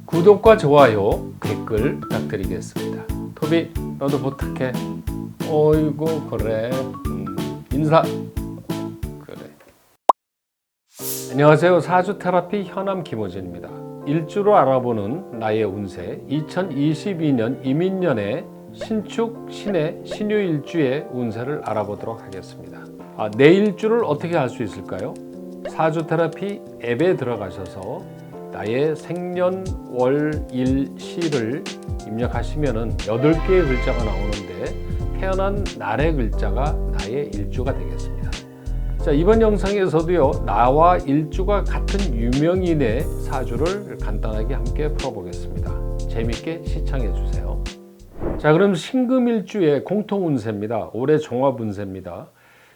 구독과 좋아요, 댓글 부탁드리겠습니다. 토비, 너도 부탁해. 어이구 그래. 인사. 그래. 안녕하세요. 사주 테라피 현암 김호진입니다. 일주로 알아보는 나의 운세 2022년 이민년의 신축, 신해, 신유일주의 운세를 알아보도록 하겠습니다. 내 일주를 어떻게 알 수 있을까요? 사주 테라피 앱에 들어가셔서 나의 생년, 월, 일, 시를 입력하시면은 8개의 글자가 나오는데 태어난 날의 글자가 나의 일주가 되겠습니다. 자, 이번 영상에서도요, 나와 일주가 같은 유명인의 사주를 간단하게 함께 풀어보겠습니다. 재밌게 시청해 주세요. 자, 그럼 신금일주의 공통운세입니다. 올해 종합운세입니다.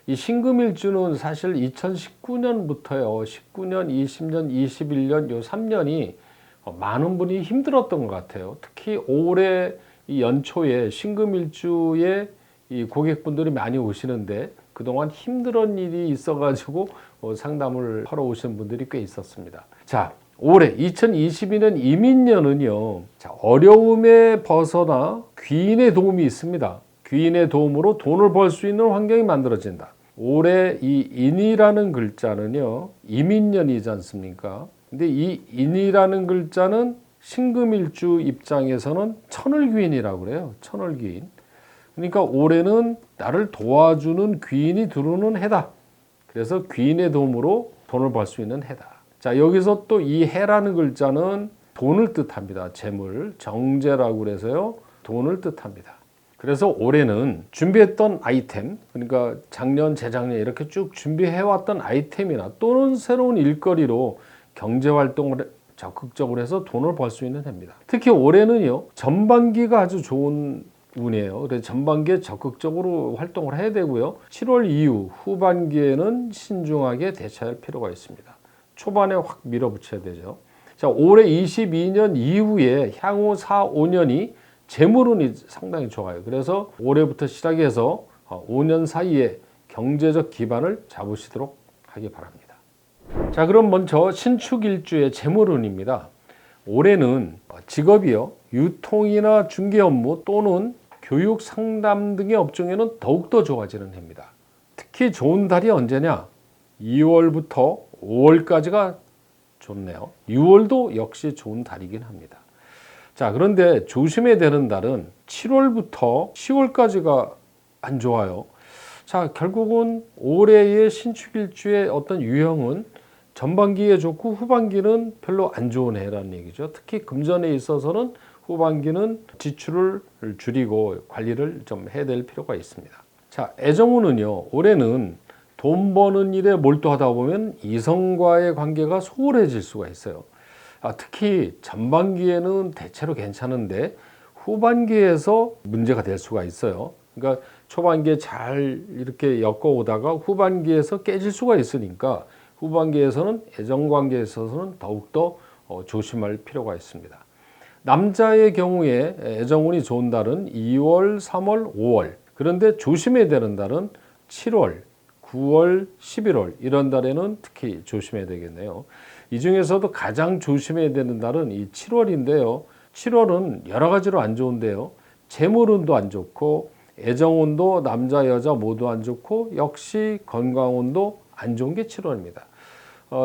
이 신금일주는 사실 2019년부터요, 19년, 20년, 21년 요 3년이 많은 분이 힘들었던 것 같아요. 특히 올해 이 연초에 신금일주에 이 고객분들이 많이 오시는데 그동안 힘든 일이 있어가지고 상담을 하러 오신 분들이 꽤 있었습니다. 자, 올해 2022년 이민년은요, 자, 어려움에 벗어나 귀인의 도움이 있습니다. 귀인의 도움으로 돈을 벌 수 있는 환경이 만들어진다. 올해 이 인이라는 글자는요, 이민년이지 않습니까? 근데 이 인이라는 글자는 신금일주 입장에서는 천을귀인이라고 그래요. 천을귀인. 그러니까 올해는 나를 도와주는 귀인이 들어오는 해다. 그래서 귀인의 도움으로 돈을 벌 수 있는 해다. 자, 여기서 또 이 해라는 글자는 돈을 뜻합니다. 재물, 정제라고 그래서요, 돈을 뜻합니다. 그래서 올해는 준비했던 아이템, 그러니까 작년, 재작년 이렇게 쭉 준비해왔던 아이템이나 또는 새로운 일거리로 경제활동을 적극적으로 해서 돈을 벌 수 있는 해입니다. 특히 올해는요, 전반기가 아주 좋은 운이에요. 그래서 전반기에 적극적으로 활동을 해야 되고요. 7월 이후 후반기에는 신중하게 대처할 필요가 있습니다. 초반에 확 밀어붙여야 되죠. 자, 올해 22년 이후에 향후 4, 5년이 재물운이 상당히 좋아요. 그래서 올해부터 시작해서 5년 사이에 경제적 기반을 잡으시도록 하기 바랍니다. 자, 그럼 먼저 신축일주의 재물운입니다. 올해는 직업이요, 유통이나 중개 업무 또는 교육 상담 등의 업종에는 더욱더 좋아지는 해입니다. 특히 좋은 달이 언제냐? 2월부터 5월까지가 좋네요. 6월도 역시 좋은 달이긴 합니다. 자, 그런데 조심해야 되는 달은 7월부터 10월까지가 안 좋아요. 자, 결국은 올해의 신축일주의 어떤 유형은 전반기에 좋고 후반기는 별로 안 좋은 해라는 얘기죠. 특히 금전에 있어서는 후반기는 지출을 줄이고 관리를 좀 해야 될 필요가 있습니다. 자, 애정운은요, 올해는 돈 버는 일에 몰두하다 보면 이성과의 관계가 소홀해질 수가 있어요. 특히 전반기에는 대체로 괜찮은데 후반기에서 문제가 될 수가 있어요. 그러니까 초반기에 잘 이렇게 엮어오다가 후반기에서 깨질 수가 있으니까 후반기에서는 애정관계에 있어서는 더욱더 조심할 필요가 있습니다. 남자의 경우에 애정운이 좋은 달은 2월, 3월, 5월. 그런데 조심해야 되는 달은 7월, 9월, 11월 이런 달에는 특히 조심해야 되겠네요. 이 중에서도 가장 조심해야 되는 달은 이 7월인데요. 7월은 여러 가지로 안 좋은데요. 재물운도 안 좋고 애정운도 남자 여자 모두 안 좋고 역시 건강운도 안 좋은 게 7월입니다.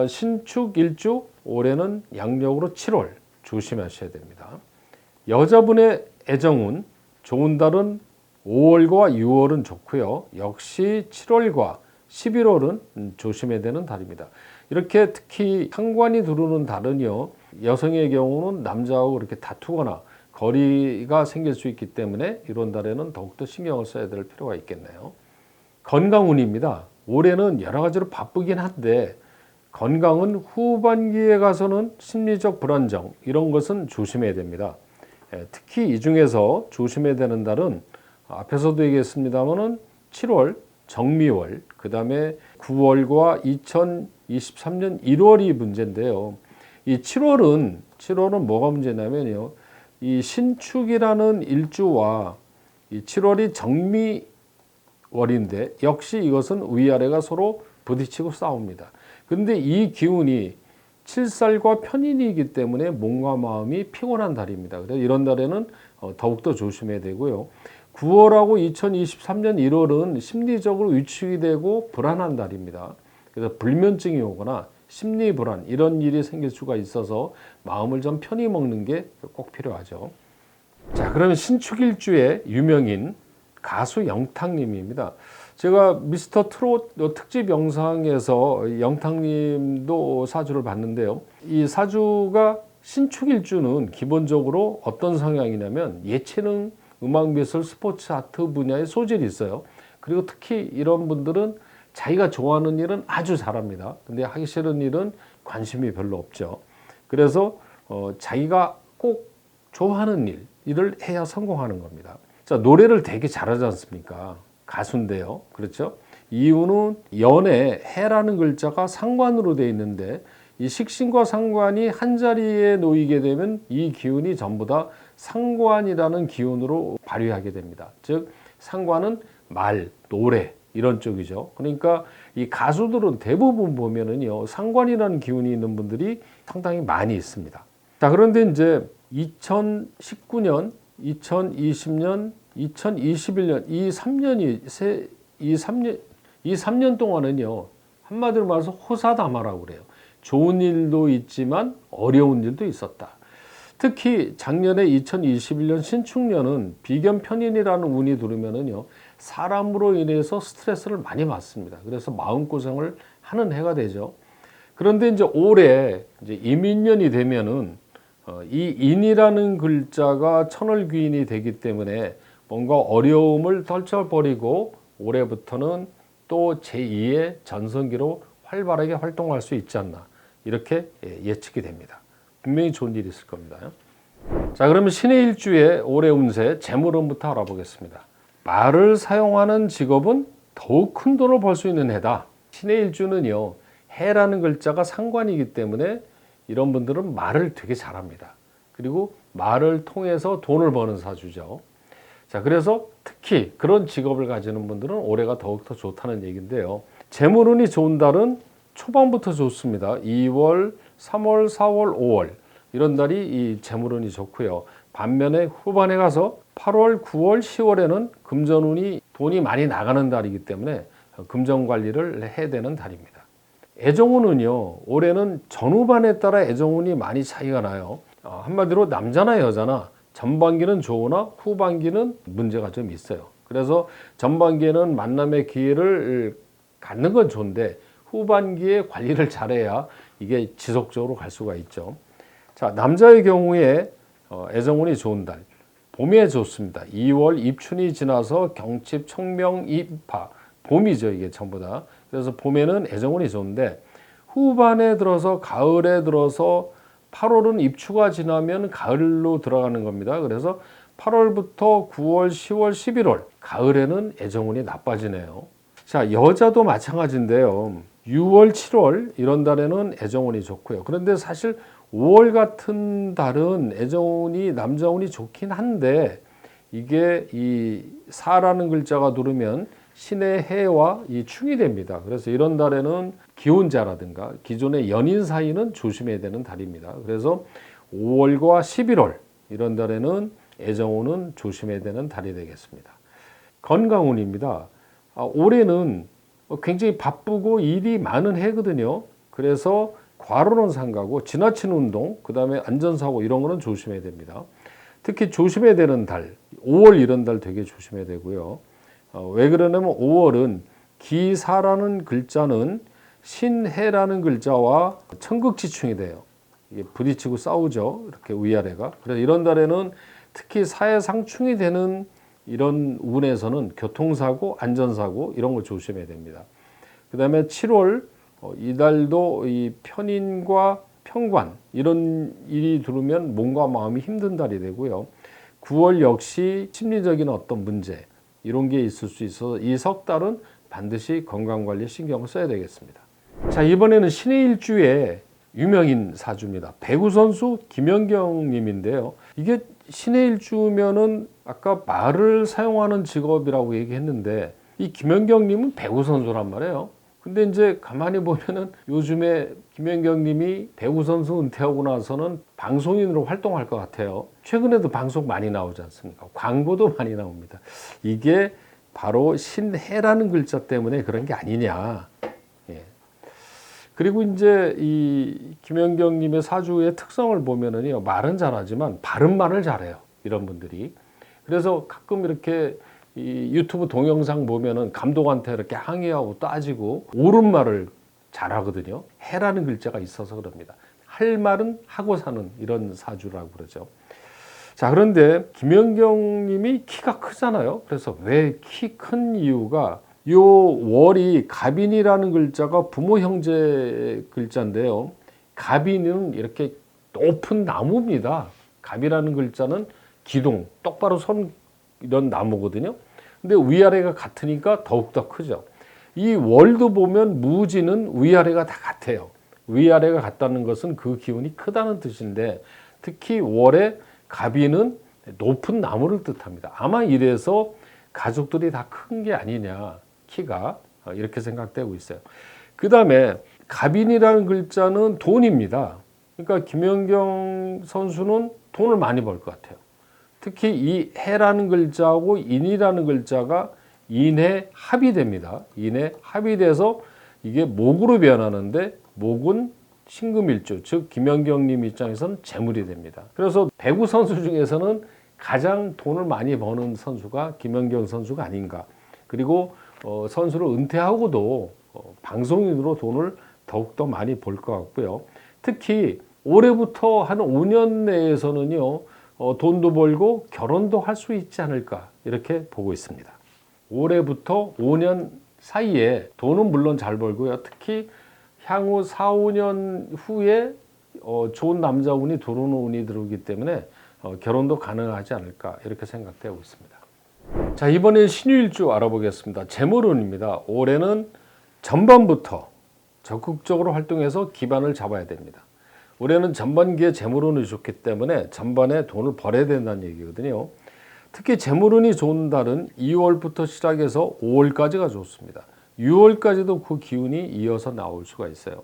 신축일주 올해는 양력으로 7월 조심하셔야 됩니다. 여자분의 애정운 좋은 달은 5월과 6월은 좋고요. 역시 7월과 11월은 조심해야 되는 달입니다. 이렇게 특히 상관이 들어오는 달은요, 여성의 경우는 남자하고 이렇게 다투거나 거리가 생길 수 있기 때문에 이런 달에는 더욱더 신경을 써야 될 필요가 있겠네요. 건강운입니다. 올해는 여러 가지로 바쁘긴 한데 건강은 후반기에 가서는 심리적 불안정 이런 것은 조심해야 됩니다. 특히 이 중에서 조심해야 되는 달은 앞에서도 얘기했습니다마는 7월, 정미월, 그 다음에 9월과 2023년 1월이 문제인데요. 이 7월은 뭐가 문제냐면요. 이 신축이라는 일주와 이 7월이 정미월인데 역시 이것은 위아래가 서로 부딪히고 싸웁니다. 근데 이 기운이 칠살과 편인이기 때문에 몸과 마음이 피곤한 달입니다. 그래서 이런 달에는 더욱더 조심해야 되고요. 9월하고 2023년 1월은 심리적으로 위축이 되고 불안한 달입니다. 그래서 불면증이 오거나 심리 불안 이런 일이 생길 수가 있어서 마음을 좀 편히 먹는 게 꼭 필요하죠. 자, 그러면 신축일주의 유명인 가수 영탁님입니다. 제가 미스터 트롯 특집 영상에서 영탁님도 사주를 봤는데요. 이 사주가 신축일주는 기본적으로 어떤 성향이냐면 예체능, 음악, 미술, 스포츠, 아트 분야의 소질이 있어요. 그리고 특히 이런 분들은 자기가 좋아하는 일은 아주 잘합니다. 근데 하기 싫은 일은 관심이 별로 없죠. 그래서 자기가 꼭 좋아하는 일을 해야 성공하는 겁니다. 자, 노래를 되게 잘하지 않습니까? 가수인데요. 그렇죠? 이유는 연에 해라는 글자가 상관으로 되어 있는데 이 식신과 상관이 한 자리에 놓이게 되면 이 기운이 전부 다 상관이라는 기운으로 발휘하게 됩니다. 즉 상관은 말, 노래 이런 쪽이죠. 그러니까 이 가수들은 대부분 보면은요 상관이라는 기운이 있는 분들이 상당히 많이 있습니다. 자, 그런데 이제 2019년, 2020년, 2021년 이 3년 동안은요 한마디로 말해서 호사다마라고 그래요. 좋은 일도 있지만 어려운 일도 있었다. 특히 작년에 2021년 신축년은 비견편인이라는 운이 들으면은요 사람으로 인해서 스트레스를 많이 받습니다. 그래서 마음고생을 하는 해가 되죠. 그런데 이제 올해 이제 이민년이 되면은 이 인이라는 글자가 천월귀인이 되기 때문에 뭔가 어려움을 떨쳐버리고 올해부터는 또 제2의 전성기로 활발하게 활동할 수 있지 않나 이렇게 예측이 됩니다. 분명히 좋은 일이 있을 겁니다. 자, 그러면 신의 일주의 올해 운세 재물운부터 알아보겠습니다. 말을 사용하는 직업은 더욱 큰 돈을 벌 수 있는 해다. 신의 일주는요 해라는 글자가 상관이기 때문에 이런 분들은 말을 되게 잘합니다. 그리고 말을 통해서 돈을 버는 사주죠. 자, 그래서 특히 그런 직업을 가지는 분들은 올해가 더욱더 좋다는 얘기인데요. 재물운이 좋은 달은 초반부터 좋습니다. 2월, 3월, 4월, 5월 이런 달이 이 재물운이 좋고요. 반면에 후반에 가서 8월, 9월, 10월에는 금전운이 돈이 많이 나가는 달이기 때문에 금전 관리를 해야 되는 달입니다. 애정운은요 올해는 전후반에 따라 애정운이 많이 차이가 나요. 한마디로 남자나 여자나 전반기는 좋으나 후반기는 문제가 좀 있어요. 그래서 전반기에는 만남의 기회를 갖는 건 좋은데 후반기에 관리를 잘해야 이게 지속적으로 갈 수가 있죠. 자, 남자의 경우에 애정운이 좋은 달 봄에 좋습니다. 2월 입춘이 지나서 경칩, 청명, 입하 봄이죠. 이게 전부 다. 그래서 봄에는 애정운이 좋은데 후반에 들어서 가을에 들어서 8월은 입추가 지나면 가을로 들어가는 겁니다. 그래서 8월부터 9월, 10월, 11월 가을에는 애정운이 나빠지네요. 자, 여자도 마찬가지인데요. 6월, 7월 이런 달에는 애정운이 좋고요. 그런데 사실 5월 같은 달은 애정운이 남자운이 좋긴 한데 이게 이 사라는 글자가 누르면 신의 해와 이 충이 됩니다. 그래서 이런 달에는 기혼자라든가 기존의 연인 사이는 조심해야 되는 달입니다. 그래서 5월과 11월 이런 달에는 애정운은 조심해야 되는 달이 되겠습니다. 건강운입니다. 올해는 굉장히 바쁘고 일이 많은 해거든요. 그래서 과로는 삼가고 지나친 운동, 그 다음에 안전사고 이런 거는 조심해야 됩니다. 특히 조심해야 되는 달, 5월 이런 달 되게 조심해야 되고요. 왜 그러냐면 5월은 기사라는 글자는 신해라는 글자와 천극지충이 돼요. 이게 부딪히고 싸우죠. 이렇게 위아래가. 그래서 이런 달에는 특히 사해상충이 되는 이런 운에서는 교통사고, 안전사고 이런 걸 조심해야 됩니다. 그 다음에 7월 이달도 이 편인과 편관 이런 일이 들으면 몸과 마음이 힘든 달이 되고요. 9월 역시 심리적인 어떤 문제 이런 게 있을 수 있어서 이 석 달은 반드시 건강관리에 신경을 써야 되겠습니다. 자, 이번에는 신의 일주의 유명인 사주입니다. 배구 선수 김연경 님인데요. 이게 신의 일주면은 아까 말을 사용하는 직업이라고 얘기했는데 이 김연경 님은 배구 선수란 말이에요. 근데 이제 가만히 보면은 요즘에 김연경 님이 배구 선수 은퇴하고 나서는 방송인으로 활동할 것 같아요. 최근에도 방송 많이 나오지 않습니까? 광고도 많이 나옵니다. 이게 바로 신해라는 글자 때문에 그런 게 아니냐. 예. 그리고 이제 이 김연경 님의 사주의 특성을 보면은요, 말은 잘하지만 바른 말을 잘해요. 이런 분들이. 그래서 가끔 이렇게 이 유튜브 동영상 보면은 감독한테 이렇게 항의하고 따지고 옳은 말을 잘하거든요. 해라는 글자가 있어서 그럽니다. 할 말은 하고 사는 이런 사주라고 그러죠. 자, 그런데 김연경 님이 키가 크잖아요. 그래서 왜 키 큰 이유가 요 월이 갑인이라는 글자가 부모 형제 글자인데요. 갑인은 이렇게 높은 나무입니다. 갑이라는 글자는 기둥, 똑바로 선 이런 나무거든요. 근데 위아래가 같으니까 더욱더 크죠. 이 월도 보면 무지는 위아래가 다 같아요. 위아래가 같다는 것은 그 기운이 크다는 뜻인데 특히 월의 갑이는 높은 나무를 뜻합니다. 아마 이래서 가족들이 다 큰 게 아니냐, 키가 이렇게 생각되고 있어요. 그 다음에 갑인이라는 글자는 돈입니다. 그러니까 김연경 선수는 돈을 많이 벌 것 같아요. 특히 이 해라는 글자하고 인이라는 글자가 인해 합이 됩니다. 인해 합이 돼서 이게 목으로 변하는데 목은 신금일주, 즉 김연경님 입장에서는 재물이 됩니다. 그래서 배구 선수 중에서는 가장 돈을 많이 버는 선수가 김연경 선수가 아닌가. 그리고 선수를 은퇴하고도 방송인으로 돈을 더욱더 많이 벌 것 같고요. 특히 올해부터 한 5년 내에서는요. 돈도 벌고 결혼도 할 수 있지 않을까 이렇게 보고 있습니다. 올해부터 5년 사이에 돈은 물론 잘 벌고요. 특히 향후 4, 5년 후에 좋은 남자 운이 들어오는 운이 들어오기 때문에 결혼도 가능하지 않을까 이렇게 생각되고 있습니다. 자, 이번에 신유일주 알아보겠습니다. 재물운입니다. 올해는 전반부터 적극적으로 활동해서 기반을 잡아야 됩니다. 올해는 전반기에 재물운이 좋기 때문에 전반에 돈을 벌어야 된다는 얘기거든요. 특히 재물운이 좋은 달은 2월부터 시작해서 5월까지가 좋습니다. 6월까지도 그 기운이 이어서 나올 수가 있어요.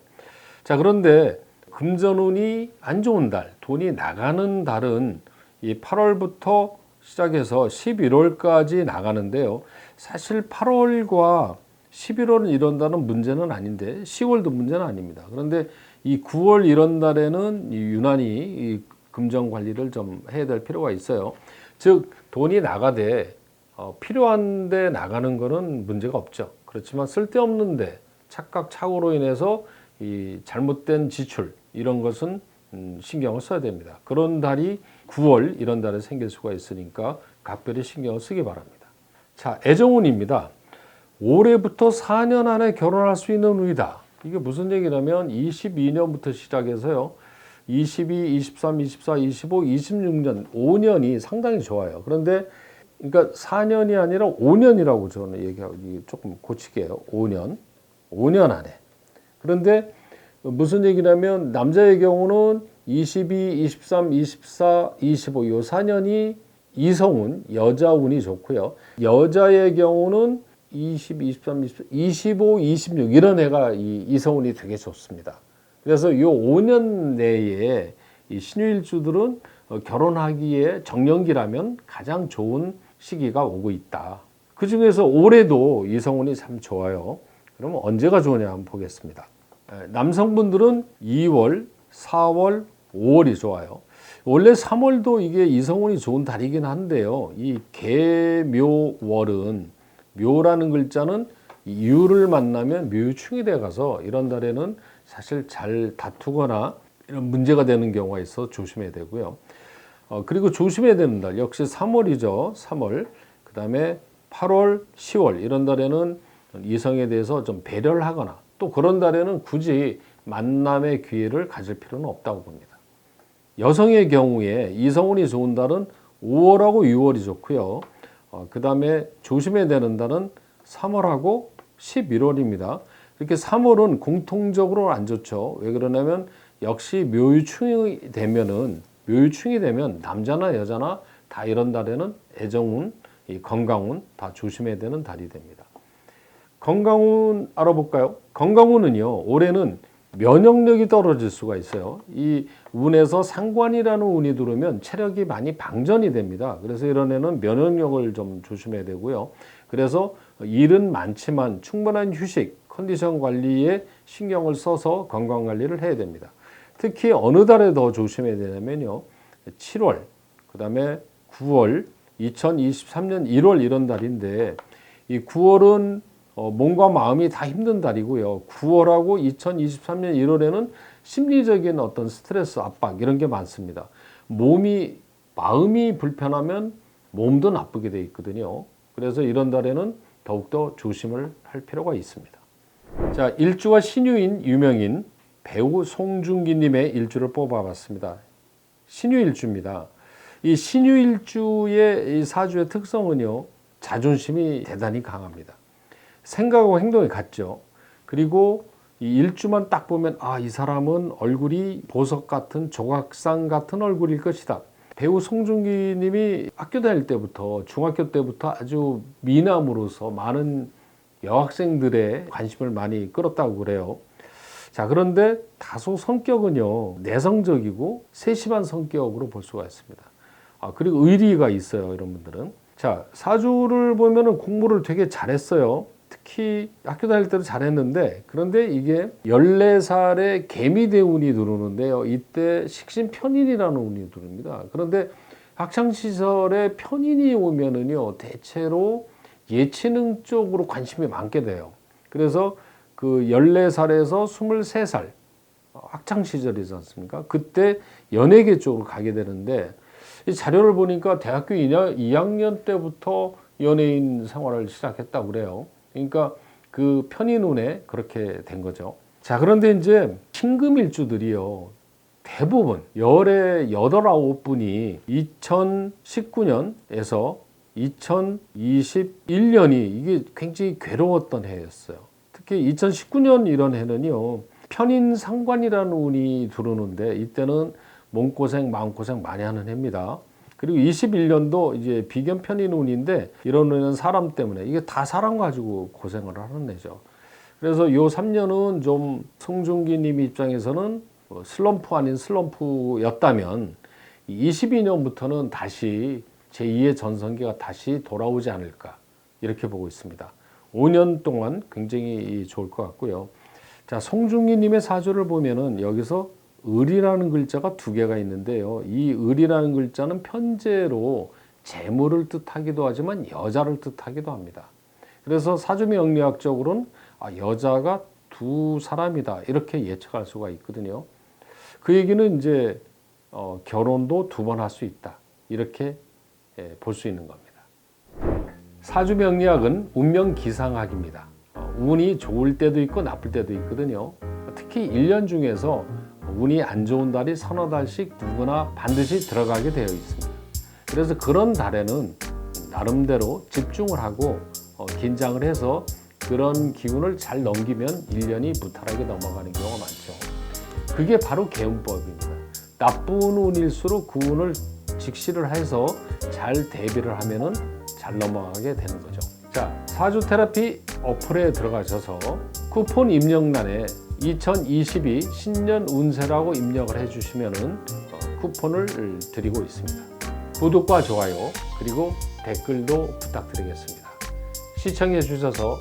자, 그런데 금전운이 안 좋은 달, 돈이 나가는 달은 이 8월부터 시작해서 11월까지 나가는데요. 사실 8월과 11월은 이런 달은 문제는 아닌데 10월도 문제는 아닙니다. 그런데 이 9월 이런 달에는 유난히 이 금전 관리를 좀 해야 될 필요가 있어요. 즉 돈이 나가되 필요한데 나가는 거는 문제가 없죠. 그렇지만 쓸데없는데 착각 착오로 인해서 이 잘못된 지출 이런 것은 신경을 써야 됩니다. 그런 달이 9월 이런 달에 생길 수가 있으니까 각별히 신경을 쓰기 바랍니다. 자, 애정운입니다. 올해부터 4년 안에 결혼할 수 있는 운이다. 이게 무슨 얘기냐면 22년부터 시작해서요. 22, 23, 24, 25, 26년 5년이 상당히 좋아요. 그런데 그러니까 4년이 아니라 5년이라고 저는 얘기하고 조금 고치게요. 5년 안에. 그런데 무슨 얘기냐면 남자의 경우는 22, 23, 24, 25 요 4년이 이성운, 여자운이 좋고요. 여자의 경우는 20, 23, 25, 26 이런 애가 이성운이 되게 좋습니다. 그래서 이 5년 내에 이 신유일주들은 결혼하기에 정년기라면 가장 좋은 시기가 오고 있다. 그 중에서 올해도 이성운이 참 좋아요. 그러면 언제가 좋으냐 한번 보겠습니다. 남성분들은 2월, 4월, 5월이 좋아요. 원래 3월도 이게 이성운이 좋은 달이긴 한데요. 이 개묘월은 묘라는 글자는 유를 만나면 묘유충이 돼 가서 이런 달에는 사실 잘 다투거나 이런 문제가 되는 경우가 있어 조심해야 되고요. 그리고 조심해야 되는 달 역시 3월이죠. 3월. 그다음에 8월, 10월 이런 달에는 이성에 대해서 좀 배려를 하거나 또 그런 달에는 굳이 만남의 기회를 가질 필요는 없다고 봅니다. 여성의 경우에 이성운이 좋은 달은 5월하고 6월이 좋고요. 그다음에 조심해야 되는 달은 3월하고 11월입니다. 이렇게 3월은 공통적으로 안 좋죠. 왜 그러냐면 역시 묘유충이 되면 남자나 여자나 다 이런 달에는 애정운, 이 건강운 다 조심해야 되는 달이 됩니다. 건강운 알아볼까요? 건강운은요, 올해는 면역력이 떨어질 수가 있어요. 이 운에서 상관이라는 운이 들어오면 체력이 많이 방전이 됩니다. 그래서 이런 애는 면역력을 좀 조심해야 되고요. 그래서 일은 많지만 충분한 휴식, 컨디션 관리에 신경을 써서 건강 관리를 해야 됩니다. 특히 어느 달에 더 조심해야 되냐면요, 7월, 그 다음에 9월, 2023년 1월 이런 달인데, 이 9월은 몸과 마음이 다 힘든 달이고요. 9월하고 2023년 1월에는 심리적인 어떤 스트레스, 압박 이런 게 많습니다. 마음이 불편하면 몸도 나쁘게 돼 있거든요. 그래서 이런 달에는 더욱더 조심을 할 필요가 있습니다. 자, 일주와 신유인 유명인 배우 송중기님의 일주를 뽑아봤습니다. 신유일주입니다. 이 신유일주의 이 사주의 특성은요, 자존심이 대단히 강합니다. 생각하고 행동이 같죠. 그리고 이 일주만 딱 보면 이 사람은 얼굴이 보석 같은 조각상 같은 얼굴일 것이다. 배우 송중기 님이 학교 다닐 때부터 중학교 때부터 아주 미남으로서 많은 여학생들의 관심을 많이 끌었다고 그래요. 자, 그런데 다소 성격은요, 내성적이고 세심한 성격으로 볼 수가 있습니다. 그리고 의리가 있어요, 이런 분들은. 자, 사주를 보면은 공부를 되게 잘했어요. 특히 학교 다닐 때도 잘했는데, 그런데 이게 14살에 개미대운이 들어오는데요, 이때 식신편인이라는 운이 들어옵니다. 그런데 학창시절에 편인이 오면은요, 대체로 예체능 쪽으로 관심이 많게 돼요. 그래서 그 14살에서 23살 학창시절이지 않습니까? 그때 연예계 쪽으로 가게 되는데, 이 자료를 보니까 대학교 2학년 때부터 연예인 생활을 시작했다고 그래요. 그러니까 그 편인운에 그렇게 된 거죠. 자, 그런데 이제 신금일주들이요, 대부분 열의 8, 9분이 2019년에서 2021년이 이게 굉장히 괴로웠던 해였어요. 특히 2019년 이런 해는요, 편인 상관이라는 운이 들어오는데 이때는 몸고생, 마음고생 많이 하는 해입니다. 그리고 21년도 이제 비견 편인 운인데, 이런 운은 사람 때문에, 이게 다 사람 가지고 고생을 하는 해죠. 그래서 요 3년은 좀 송중기 님 입장에서는 슬럼프 아닌 슬럼프였다면, 22년부터는 다시 제2의 전성기가 다시 돌아오지 않을까, 이렇게 보고 있습니다. 5년 동안 굉장히 좋을 것 같고요. 자, 송중기 님의 사주를 보면은 여기서 을이라는 글자가 2개가 있는데요. 이 을이라는 글자는 편재로 재물을 뜻하기도 하지만 여자를 뜻하기도 합니다. 그래서 사주명리학적으로는 여자가 2사람이다, 이렇게 예측할 수가 있거든요. 그 얘기는 이제 결혼도 2번 할 수 있다, 이렇게 볼 수 있는 겁니다. 사주명리학은 운명기상학입니다. 운이 좋을 때도 있고 나쁠 때도 있거든요. 특히 1년 중에서 운이 안 좋은 달이 서너 달씩 누구나 반드시 들어가게 되어 있습니다. 그래서 그런 달에는 나름대로 집중을 하고 긴장을 해서 그런 기운을 잘 넘기면 1년이 무탈하게 넘어가는 경우가 많죠. 그게 바로 개운법입니다. 나쁜 운일수록 그 운을 직시를 해서 잘 대비를 하면은 잘 넘어가게 되는 거죠. 자, 사주 테라피 어플에 들어가셔서 쿠폰 입력란에 2022 신년 운세라고 입력을 해주시면은 쿠폰을 드리고 있습니다. 구독과 좋아요, 그리고 댓글도 부탁드리겠습니다. 시청해 주셔서